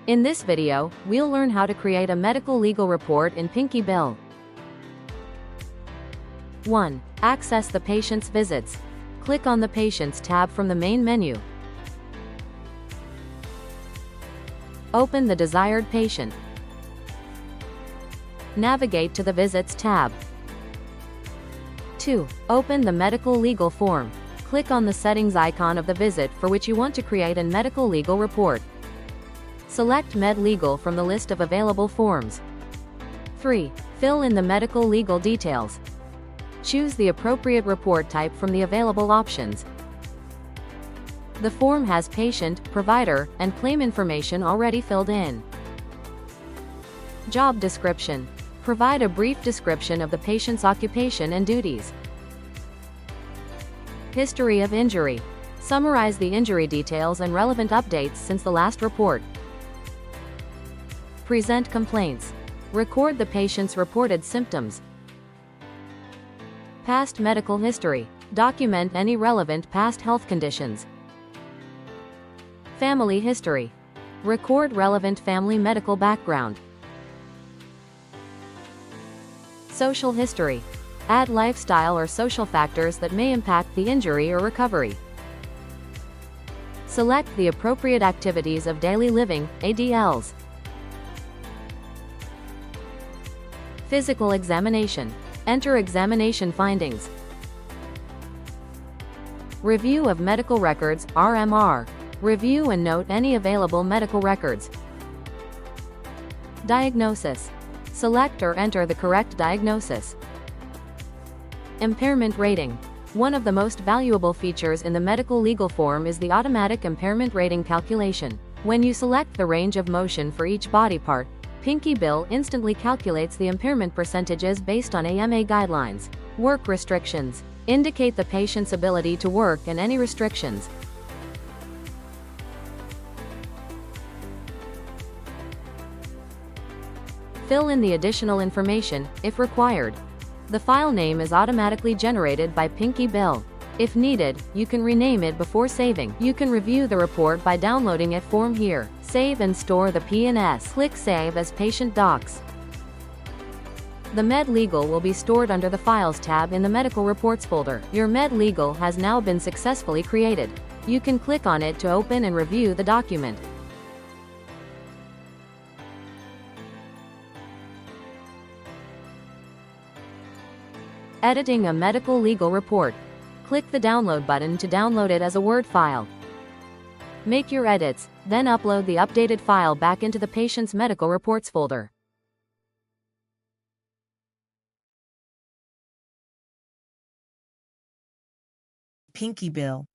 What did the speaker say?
In this video, we'll learn how to create a medical legal report in PinkyBill. 1. Access the patient's visits. Click on the Patients tab from the main menu. Open the desired patient. Navigate to the Visits tab. 2. Open the medical legal form. Click on the settings icon of the visit for which you want to create a medical legal report. Select Med Legal from the list of available forms. 3. Fill in the medical legal details. Choose the appropriate report type from the available options. The form has patient, provider, and claim information already filled in. Job description. Provide a brief description of the patient's occupation and duties. History of injury. Summarize the injury details and relevant updates since the last report. Present complaints. Record the patient's reported symptoms. Past medical history. Document any relevant past health conditions. Family history. Record relevant family medical background. Social history. Add lifestyle or social factors that may impact the injury or recovery. Select the appropriate activities of daily living, ADLs. Physical examination. Enter examination findings. Review of medical records, RMR. Review and note any available medical records. Diagnosis. Select or enter the correct diagnosis. Impairment rating. One of the most valuable features in the medical legal form is the automatic impairment rating calculation. When you select the range of motion for each body part, PinkyBill instantly calculates the impairment percentages based on AMA guidelines. Work restrictions. Indicate the patient's ability to work and any restrictions. Fill in the additional information, if required. The file name is automatically generated by PinkyBill. If needed, you can rename it before saving. You can review the report by downloading it from here. Save and store the PNS. Click Save as Patient Docs. The Med Legal will be stored under the Files tab in the Medical Reports folder. Your Med Legal has now been successfully created. You can click on it to open and review the document. Editing a medical legal report. Click the Download button to download it as a Word file. Make your edits, then upload the updated file back into the patient's medical reports folder. PinkyBill.